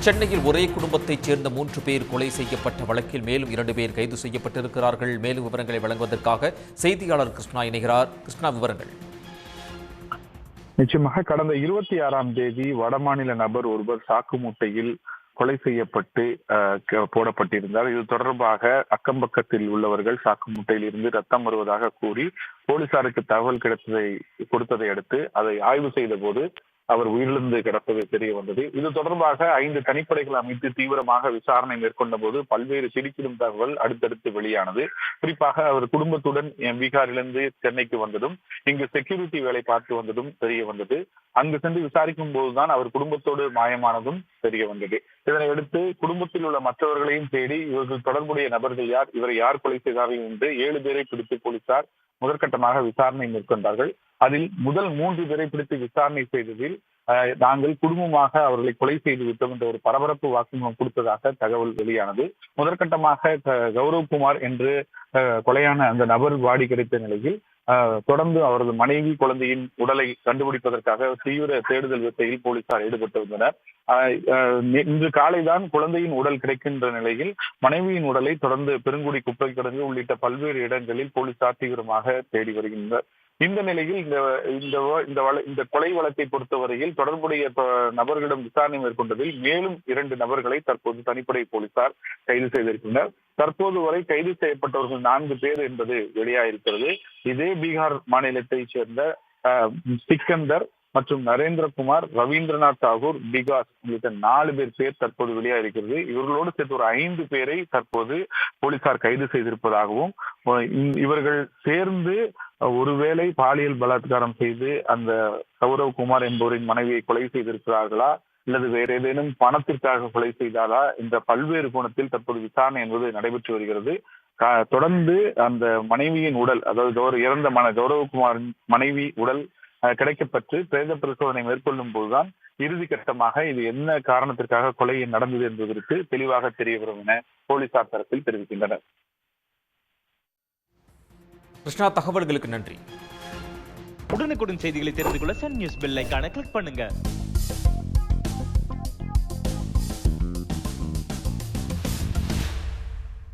சென்னையில் ஒரே குடும்பத்தைச் சேர்ந்த 3 பேர் கொலை செய்யப்பட்ட வழக்கில் மேலும் 2 பேர் கைது செய்யப்பட்டிருக்கிறார்கள். மேலும் விவரங்களை வழங்குவதற்காக செய்தியாளர் கிருஷ்ணா இணைகிறார். கிருஷ்ணா, விவரங்கள். நிச்சயமாக கடந்த 26ஆம் தேதி வடமாநில நபர் ஒருவர் சாக்கு மூட்டையில் கொலை செய்யப்பட்டு போடப்பட்டிருந்தார். இது தொடர்பாக அக்கம்பக்கத்தில் உள்ளவர்கள் சாக்கு மூட்டையில் இருந்து ரத்தம் வருவதாக கூறி போலீசாருக்கு தகவல் கொடுத்ததை அடுத்து அதை ஆய்வு செய்த போது அவர் உயிரிழந்து கிடப்பது தெரிய வந்தது. இது தொடர்பாக 5 தனிப்படைகள் அமைத்து தீவிரமாக விசாரணை மேற்கொண்ட போது பல்வேறு திடுக்கிடும் தகவல் அடுத்தடுத்து வெளியானது. குறிப்பாக அவர் குடும்பத்துடன் பீகாரிலிருந்து சென்னைக்கு வந்ததும் இங்கு செக்யூரிட்டி வேலை பார்த்து வந்ததும் தெரிய வந்தது. அங்கு சென்று விசாரிக்கும் போதுதான் அவர் குடும்பத்தோடு மாயமானதும் தெரிய வந்தது. இதனை அடுத்து குடும்பத்தில் உள்ள மற்றவர்களையும் தேடி இவர்கள் தொடர்புடைய நபர்கள் யார், இவரை யார் கொலை செய்தார்கள் என்று 7 பேரை பிடித்து போலீசார் முதற்கட்டமாக விசாரணை மேற்கொண்டார்கள். அதில் முதல் 3 பேரை பிடித்து விசாரணை செய்ததில் நாங்கள் குடும்பமாக அவர்களை கொலை செய்து விட்டோம் என்ற ஒரு பரபரப்பு வாக்குமூலம் கொடுத்ததாக தகவல் வெளியானது. முதற்கட்டமாக கௌரவ்குமார் என்று கொலையான அந்த நபர் பாடி கிடைத்த நிலையில் தொடர்ந்து அவரது மனைவி குழந்தையின் உடலை கண்டுபிடிப்பதற்காக தீவிர தேடுதல் வேட்டையில் போலீசார் ஈடுபட்டு வந்தனர். இன்று காலைதான் குழந்தையின் உடல் கிடைக்கின்ற நிலையில் மனைவியின் உடலை தொடர்ந்து பெருங்குடி குப்பை கிடங்கு உள்ளிட்ட பல்வேறு இடங்களில் போலீசார் தீவிரமாக தேடி வருகின்றனர். இந்த நிலையில் இந்த கொலை வழக்கை பொறுத்தவரையில் தொடர்புடைய நபர்களிடம் விசாரணை மேற்கொண்டதில் மேலும் 2 நபர்களை தற்போது தனிப்படை போலீசார் கைது செய்திருக்கின்றனர். தற்போது வரை கைது செய்யப்பட்டவர்கள் 4 பேர் என்பது வெளியாயிருக்கிறது. இதே பீகார் மாநிலத்தைச் சேர்ந்த சிக்கந்தர் மற்றும் நரேந்திரகுமார், ரவீந்திரநாத் தாகூர், பிகாஸ் உள்ளிட்ட 4 பேர் தற்போது வெளியாயிருக்கிறது. இவர்களோடு சேர்த்து ஒரு 5 பேரை தற்போது போலீசார் கைது செய்திருப்பதாகவும் இவர்கள் சேர்ந்து ஒருவேளை பாலியல் பலாத்காரம் செய்து அந்த கௌரவ்குமார் என்பவரின் மனைவியை கொலை செய்திருக்கிறார்களா அல்லது வேற ஏதேனும் பணத்திற்காக கொலை செய்தாரா என்ற பல்வேறு கோணத்தில் தற்போது விசாரணை என்பது நடைபெற்று வருகிறது. தொடர்ந்து அந்த மனைவியின் உடல், அதாவது இறந்த கௌரவகுமாரின் மனைவி உடல் கிடைக்கப்பட்டு பிரேத பரிசோதனை மேற்கொள்ளும் போதுதான் இறுதி கட்டமாக இது என்ன காரணத்திற்காக கொலை நடந்தது என்பதற்கு தெளிவாக தெரிய வரும் என போலீசார் தரப்பில் தெரிவிக்கின்றனர். கிருஷ்ணா, தகவல்களுக்கு நன்றி. உடனுக்குடன் செய்திகளை தெரிந்து கொள்ள சன் நியூஸ் பெல் ஐகானை கிளிக் பண்ணுங்க.